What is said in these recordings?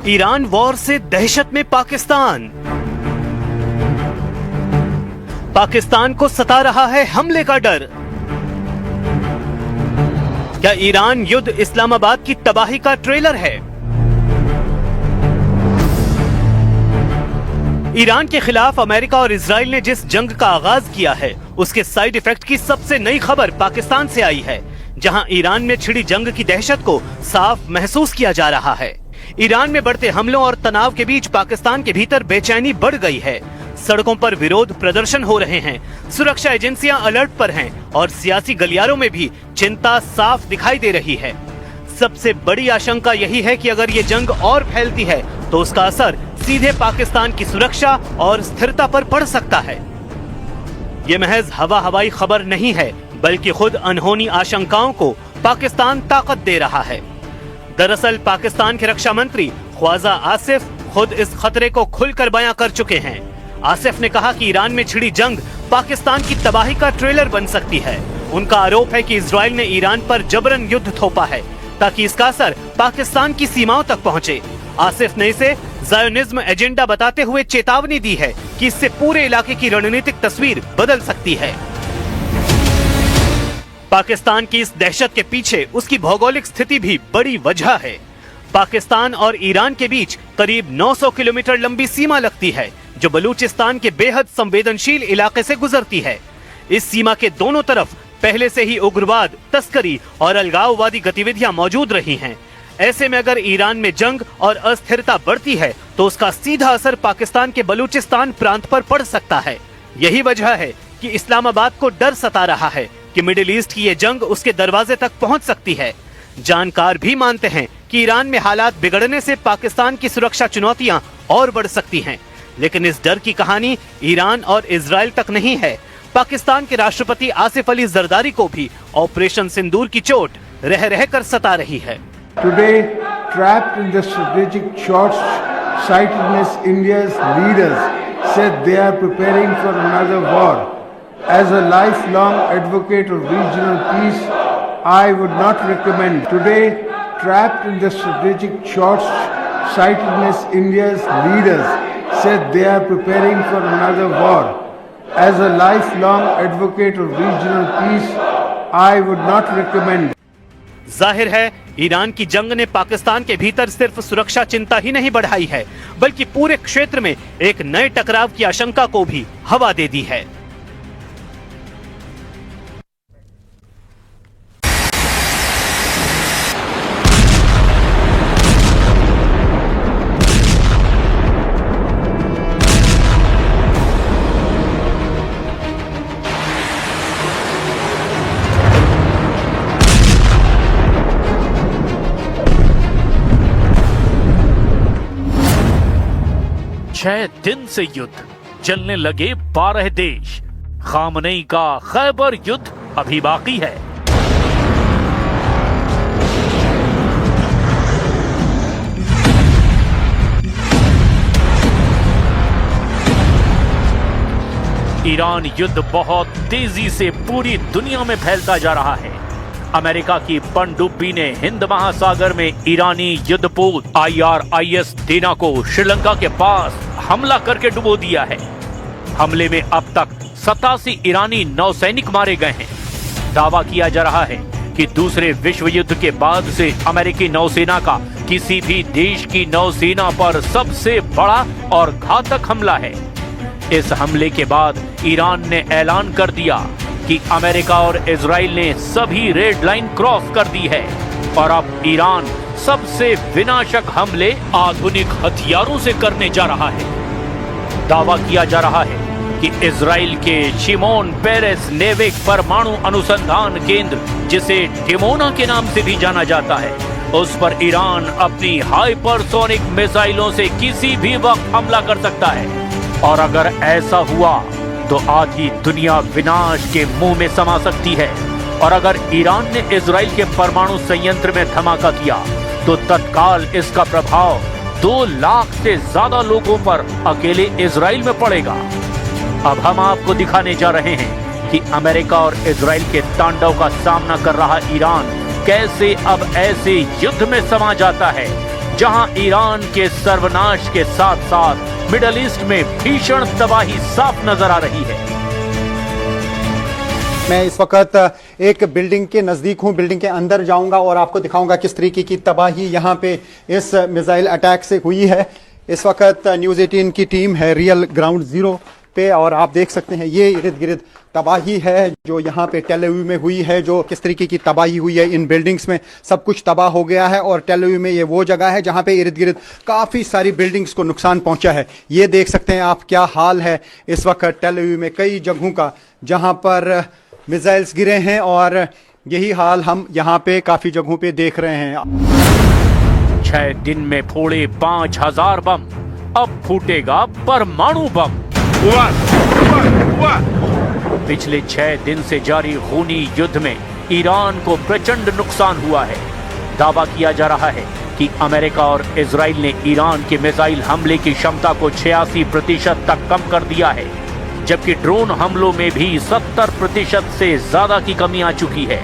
Iran war से दहशत में पाकिस्तान। पाकिस्तान को सता रहा है हमले का डर। क्या ईरान युद्ध इस्लामाबाद की तबाही का ट्रेलर है? ईरान के खिलाफ अमेरिका और इजराइल ने जिस जंग का आगाज किया है, उसके साइड इफेक्ट की सबसे नई खबर पाकिस्तान से आई है, जहां ईरान में छिड़ी जंग की दहशत को साफ महसूस किया जा रहा है। ईरान में बढ़ते हमलों और तनाव के बीच पाकिस्तान के भीतर बेचैनी बढ़ गई है। सड़कों पर विरोध प्रदर्शन हो रहे हैं, सुरक्षा एजेंसियां अलर्ट पर हैं और सियासी गलियारों में भी चिंता साफ दिखाई दे रही है। सबसे बड़ी आशंका यही है कि अगर ये जंग और फैलती है तो उसका असर सीधे पाकिस्तान की सुरक्षा और स्थिरता पर पड़ सकता है। ये महज हवाई खबर नहीं है, बल्कि खुद अनहोनी आशंकाओं को पाकिस्तान ताकत दे रहा है। दरअसल पाकिस्तान के रक्षा मंत्री ख्वाजा आसिफ खुद इस खतरे को खुलकर बयां कर चुके हैं। आसिफ ने कहा कि ईरान में छिड़ी जंग पाकिस्तान की तबाही का ट्रेलर बन सकती है। उनका आरोप है कि इजराइल ने ईरान पर जबरन युद्ध थोपा है ताकि इसका असर पाकिस्तान की सीमाओं तक पहुंचे। आसिफ ने इसे ज़ायोनिज्म एजेंडा बताते हुए चेतावनी दी है कि इससे पूरे इलाके की रणनीतिक तस्वीर बदल सकती है। पाकिस्तान की इस दहशत के पीछे उसकी भौगोलिक स्थिति भी बड़ी वजह है। पाकिस्तान और ईरान के बीच करीब 900 किलोमीटर लंबी सीमा लगती है, जो बलूचिस्तान के बेहद संवेदनशील इलाके से गुजरती है। इस सीमा के दोनों तरफ पहले से ही उग्रवाद, तस्करी और अलगाववादी गतिविधियां मौजूद रही हैं। ऐसे में अगर ईरान में जंग और अस्थिरता बढ़ती है तो उसका सीधा असर पाकिस्तान के बलूचिस्तान प्रांत पर पड़ सकता है। यही वजह है कि इस्लामाबाद को डर सता रहा है कि मिडिल ईस्ट की ये जंग उसके दरवाजे तक पहुंच सकती है। जानकार भी मानते हैं कि ईरान में हालात बिगड़ने से पाकिस्तान की सुरक्षा चुनौतियां और बढ़ सकती हैं। लेकिन इस डर की कहानी ईरान और इजराइल तक नहीं है। पाकिस्तान के राष्ट्रपति आसिफ अली जरदारी को भी ऑपरेशन सिंदूर की चोट रह रह कर सता रही है। Today, trapped in the strategic short-sightedness, India's leaders said they are preparing for another war. As a lifelong advocate of regional peace, I would not recommend. Today, trapped in the strategic short-sightedness, India's leaders said they are preparing for another war. As a lifelong advocate of regional peace, I would not recommend. जाहिर है Iran की जंग ने पाकिस्तान के भीतर सिर्फ सुरक्षा चिंता ही नहीं बढ़ाई है, बल्कि पूरे क्षेत्र में एक नए टकराव की आशंका को भी हवा दे दी है। छह दिन से युद्ध, जलने लगे 12 देश। खामनेई का खैबर युद्ध अभी बाकी है। ईरान युद्ध बहुत तेजी से पूरी दुनिया में फैलता जा रहा है। अमेरिका की पनडुब्बी ने हिंद महासागर में ईरानी युद्धपोत IRIS डेना को श्रीलंका के पास हमला करके डुबो दिया है। हमले में अब तक 87 ईरानी नौसैनिक मारे गए हैं। दावा किया जा रहा है कि दूसरे विश्व युद्ध के बाद से अमेरिकी नौसेना का किसी भी देश की नौसेना पर सबसे बड़ा और घातक हमला है। इस हमले के बाद ईरान ने ऐलान कर दिया कि अमेरिका और इजराइल ने सभी रेड लाइन क्रॉस कर दी है और अब ईरान सबसे विनाशक हमले आधुनिक हथियारों से करने जा रहा है। दावा किया जा रहा है कि इजराइल के शिमोन पेरेस नेविक परमाणु अनुसंधान केंद्र, जिसे डिमोना के नाम से भी जाना जाता है, उस पर ईरान अपनी हाइपरसोनिक मिसाइलों से किसी भी वक्त हमला कर सकता है। और अगर ऐसा हुआ तो आधी दुनिया विनाश के मुंह में समा सकती है। और अगर ईरान ने इजराइल के परमाणु संयंत्र में धमाका किया तो तत्काल इसका प्रभाव 2 लाख से ज्यादा लोगों पर अकेले इजराइल में पड़ेगा। अब हम आपको दिखाने जा रहे हैं कि अमेरिका और इजराइल के तांडव का सामना कर रहा ईरान कैसे अब ऐसे युद्ध में समा जाता है जहां ईरान के सर्वनाश के साथ साथ मिडिल ईस्ट में भीषण तबाही साफ नजर आ रही है। मैं इस वक्त एक बिल्डिंग के नज़दीक हूं, बिल्डिंग के अंदर जाऊंगा और आपको दिखाऊंगा किस तरीके की तबाही यहां पे इस मिसाइल अटैक से हुई है। इस वक्त न्यूज़ 18 की टीम है रियल ग्राउंड ज़ीरो पे और आप देख सकते हैं ये इर्द गिर्द तबाही है जो यहाँ पे टेल अवीव में हुई है, जो किस तरीके की तबाही हुई है। इन बिल्डिंग्स में सब कुछ तबाह हो गया है और टेल अवीव में ये वो जगह है जहाँ पे इर्द गिर्द काफ़ी सारी बिल्डिंग्स को नुकसान पहुँचा है। ये देख सकते हैं आप क्या हाल है इस वक्त टेल अवीव में, कई जगहों का जहाँ पर मिसाइल्स गिरे हैं और यही हाल हम यहाँ पे काफ़ी जगहों पे देख रहे हैं। 6 दिन में फोड़े 5000 बम, अब फूटेगा परमाणु बम। पिछले 6 दिन से जारी खूनी युद्ध में ईरान को प्रचंड नुकसान हुआ है। दावा किया जा रहा है कि अमेरिका और इजराइल ने ईरान के मिसाइल हमले की क्षमता को 86% तक कम कर दिया है, जबकि ड्रोन हमलों में भी 70% से ज्यादा की कमी आ चुकी है।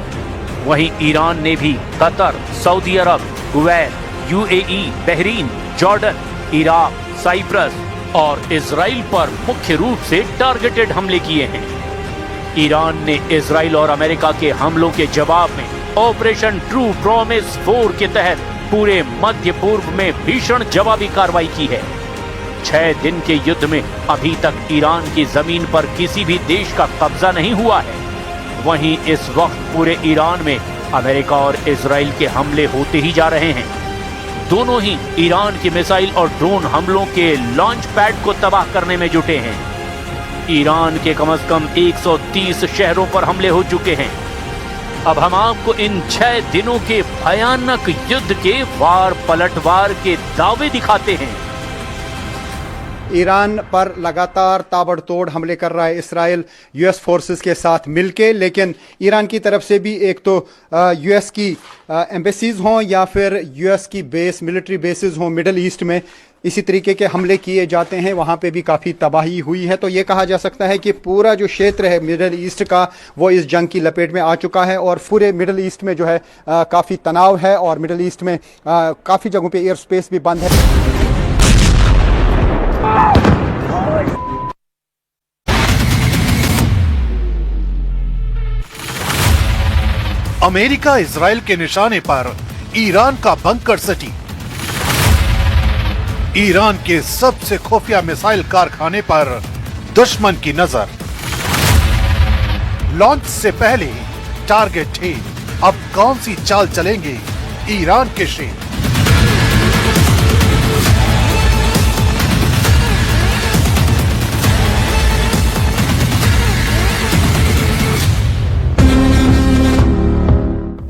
वहीं ईरान ने भी Qatar, Saudi Arab, Kuwait, UAE, Bahrain, Jordan, Iraq, Cyprus और इजराइल पर मुख्य रूप से टारगेटेड हमले किए हैं। ईरान ने इजराइल और अमेरिका के हमलों के जवाब में ऑपरेशन ट्रू प्रॉमिस 4 के तहत पूरे मध्य पूर्व में भीषण जवाबी कार्रवाई की है। 6 दिन के युद्ध में अभी तक ईरान की जमीन पर किसी भी देश का कब्जा नहीं हुआ है। वहीं इस वक्त पूरे ईरान में अमेरिका और इजराइल के हमले होते ही जा रहे हैं। दोनों ही ईरान के मिसाइल और ड्रोन हमलों के लॉन्च पैड को तबाह करने में जुटे हैं। ईरान के कम से कम 130 शहरों पर हमले हो चुके हैं। अब हम आपको इन 6 दिनों के भयानक युद्ध के वार पलटवार के दावे दिखाते हैं। ईरान पर लगातार ताबड़तोड़ हमले कर रहा है इसराइल यूएस फोर्सेस के साथ मिलके, लेकिन ईरान की तरफ से भी एक तो यूएस की एम्बेसीज हों या फिर यूएस की बेस मिलिट्री बेसिस हों मिडल ईस्ट में, इसी तरीके के हमले किए जाते हैं। वहाँ पे भी काफ़ी तबाही हुई है। तो ये कहा जा सकता है कि पूरा जो क्षेत्र है मिडल ईस्ट का वो इस जंग की लपेट में आ चुका है और पूरे मिडल ईस्ट में जो है काफ़ी तनाव है और मिडल ईस्ट में काफ़ी जगहों पे एयर स्पेस भी बंद है। अमेरिका इजराइल के निशाने पर ईरान का बंकर सिटी। ईरान के सबसे खुफिया मिसाइल कारखाने पर दुश्मन की नजर। लॉन्च से पहले टारगेट थे, अब कौन सी चाल चलेंगे ईरान के शेर।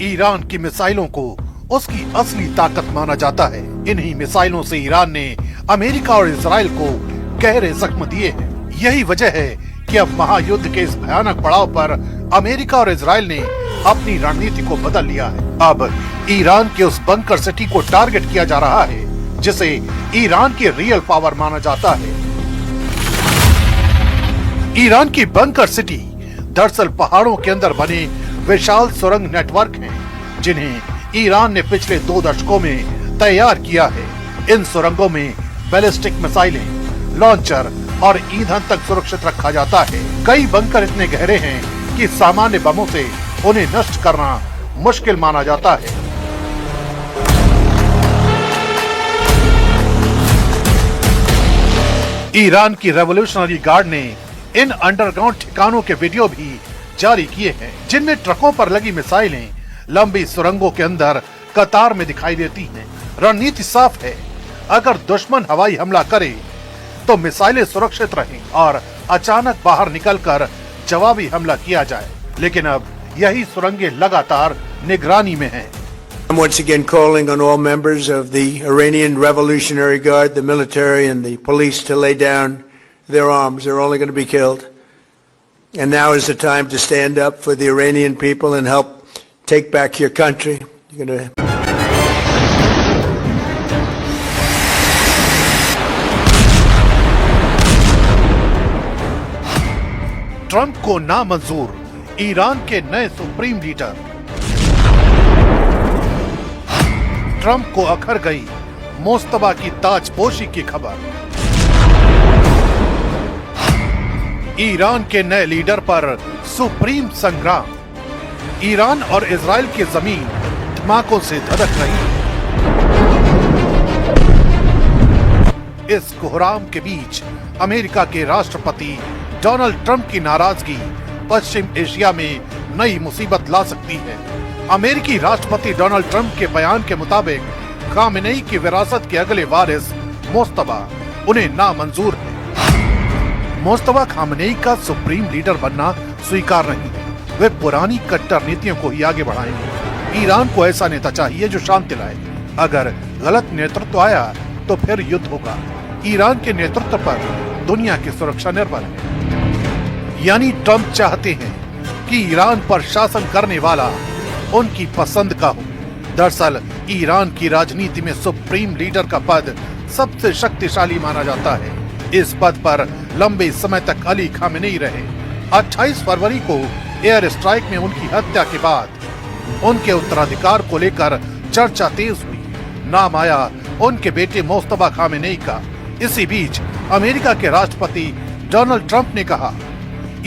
ईरान की मिसाइलों को उसकी असली ताकत माना जाता है। इन्हीं मिसाइलों से ईरान ने अमेरिका और इजराइल को गहरे जख्म दिए हैं। यही वजह है कि अब महायुद्ध के इस भयानक पड़ाव पर अमेरिका और इजराइल ने अपनी रणनीति को बदल लिया है। अब ईरान के उस बंकर सिटी को टारगेट किया जा रहा है जिसे ईरान की रियल पावर माना जाता है। ईरान की बंकर सिटी दरअसल पहाड़ों के अंदर बने विशाल सुरंग नेटवर्क हैं, जिन्हें ईरान ने पिछले 2 दशकों में तैयार किया है। इन सुरंगों में बैलिस्टिक मिसाइलें, लॉन्चर और ईंधन तक सुरक्षित रखा जाता है। कई बंकर इतने गहरे हैं कि सामान्य बमों से उन्हें नष्ट करना मुश्किल माना जाता है। ईरान की रेवोल्यूशनरी गार्ड ने इन अंडरग्राउंड ठिकानों के वीडियो भी जारी किए हैं, जिनमें ट्रकों पर लगी मिसाइलें लंबी सुरंगों के अंदर कतार में दिखाई देती हैं। रणनीति साफ है, अगर दुश्मन हवाई हमला करे तो मिसाइलें सुरक्षित रहें और अचानक बाहर निकलकर जवाबी हमला किया जाए। लेकिन अब यही सुरंगें लगातार निगरानी में हैं। I'm once again calling on all members of the Iranian Revolutionary Guard, the military and the police to lay down their arms. They're only going to be killed. And now is the time to stand up for the Iranian people and help take back your country. You're going to Trump को नामंजूर Iran के नए supreme leader. Trump को अखर गई मोस्तबा की ताजपोशी की खबर। ईरान के नए लीडर पर सुप्रीम संग्राम। ईरान और इजराइल की जमीन धमाकों से धधक रही है। इस कोहराम के बीच अमेरिका के राष्ट्रपति डोनाल्ड ट्रंप की नाराजगी पश्चिम एशिया में नई मुसीबत ला सकती है। अमेरिकी राष्ट्रपति डोनाल्ड ट्रंप के बयान के मुताबिक खामेनेई की विरासत के अगले वारिस मोस्तबा उन्हें नामंजूर है। मोस्तबा खामेनेई का सुप्रीम लीडर बनना स्वीकार नहीं है। वे पुरानी कट्टर नीतियों को ही आगे बढ़ाएंगे। ईरान को ऐसा नेता चाहिए जो शांति लाए। अगर गलत नेतृत्व आया तो फिर युद्ध होगा। ईरान के नेतृत्व पर दुनिया की सुरक्षा निर्भर है। यानी ट्रंप चाहते हैं कि ईरान पर शासन करने वाला उनकी पसंद का हो। दरअसल ईरान की राजनीति में सुप्रीम लीडर का पद सबसे शक्तिशाली माना जाता है। इस पद पर लंबे समय तक अली खामेनेई रहे। 28 फरवरी को एयर स्ट्राइक में उनकी हत्या के बाद उनके उत्तराधिकार को लेकर चर्चा तेज हुई। नाम आया उनके बेटे मोस्तबा खामेनेई का। इसी बीच अमेरिका के राष्ट्रपति डोनाल्ड ट्रंप ने कहा,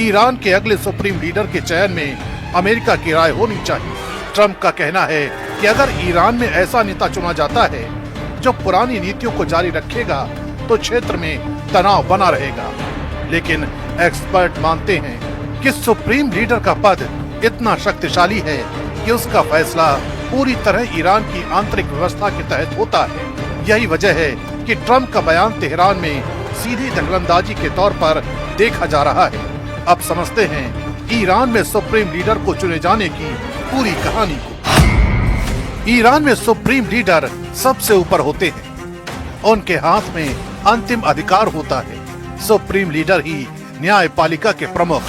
ईरान के अगले सुप्रीम लीडर के चयन में अमेरिका की राय होनी चाहिए। ट्रंप का कहना है कि अगर ईरान में ऐसा नेता चुना जाता है जो पुरानी नीतियों को जारी रखेगा तो क्षेत्र में तनाव बना रहेगा। लेकिन एक्सपर्ट मानते हैं कि सुप्रीम लीडर का पद इतना शक्तिशाली है कि उसका फैसला पूरी तरह ईरान की आंतरिक व्यवस्था के तहत होता है। यही वजह है कि ट्रंप का बयान तेहरान में सीधी दखलंदाजी के तौर पर देखा जा रहा है। अब समझते हैं ईरान में सुप्रीम लीडर को चुने जाने की पूरी कहानी को। ईरान में सुप्रीम लीडर सबसे ऊपर होते हैं। उनके हाथ में अंतिम अधिकार होता है। सुप्रीम लीडर ही न्यायपालिका के प्रमुख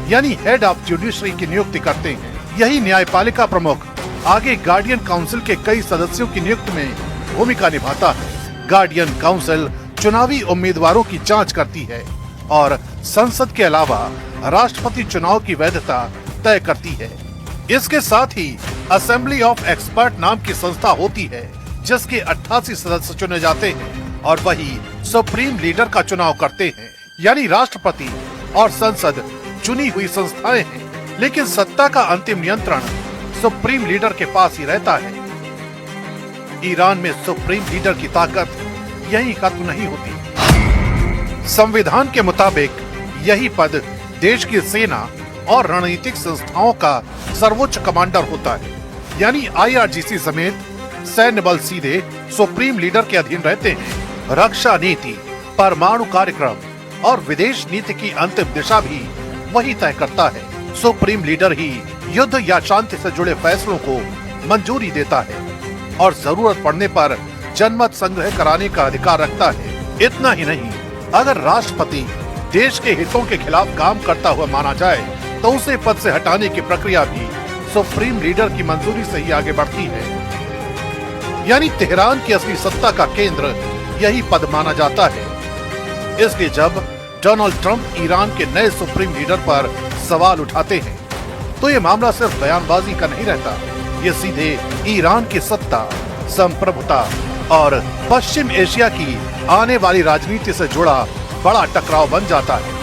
यानी हेड ऑफ जुडिशरी की नियुक्ति करते हैं। यही न्यायपालिका प्रमुख आगे गार्डियन काउंसिल के कई सदस्यों की नियुक्ति में भूमिका निभाता है। गार्डियन काउंसिल चुनावी उम्मीदवारों की जांच करती है और संसद के अलावा राष्ट्रपति चुनाव की वैधता तय करती है। इसके साथ ही असेंबली ऑफ एक्सपर्ट नाम की संस्था होती है जिसके 88 सदस्य चुने जाते हैं और वही सुप्रीम लीडर का चुनाव करते हैं। यानी राष्ट्रपति और संसद चुनी हुई संस्थाएं हैं, लेकिन सत्ता का अंतिम नियंत्रण सुप्रीम लीडर के पास ही रहता है। ईरान में सुप्रीम लीडर की ताकत यही खत्म नहीं होती। संविधान के मुताबिक यही पद देश की सेना और रणनीतिक संस्थाओं का सर्वोच्च कमांडर होता है। यानी IRGC समेत सैन्य बल सीधे सुप्रीम लीडर के अधीन रहते हैं। रक्षा नीति, परमाणु कार्यक्रम और विदेश नीति की अंतिम दिशा भी वही तय करता है। सुप्रीम लीडर ही युद्ध या शांति से जुड़े फैसलों को मंजूरी देता है और जरूरत पड़ने पर जनमत संग्रह कराने का अधिकार रखता है। इतना ही नहीं, अगर राष्ट्रपति देश के हितों के खिलाफ काम करता हुआ माना जाए तो उसे पद से हटाने की प्रक्रिया भी सुप्रीम लीडर की मंजूरी से ही आगे बढ़ती है। यानी तेहरान की असली सत्ता का केंद्र यही पद माना जाता है। इसलिए जब डोनाल्ड ट्रंप ईरान के नए सुप्रीम लीडर पर सवाल उठाते हैं तो ये मामला सिर्फ बयानबाजी का नहीं रहता। ये सीधे ईरान की सत्ता, संप्रभुता और पश्चिम एशिया की आने वाली राजनीति से जुड़ा बड़ा टकराव बन जाता है।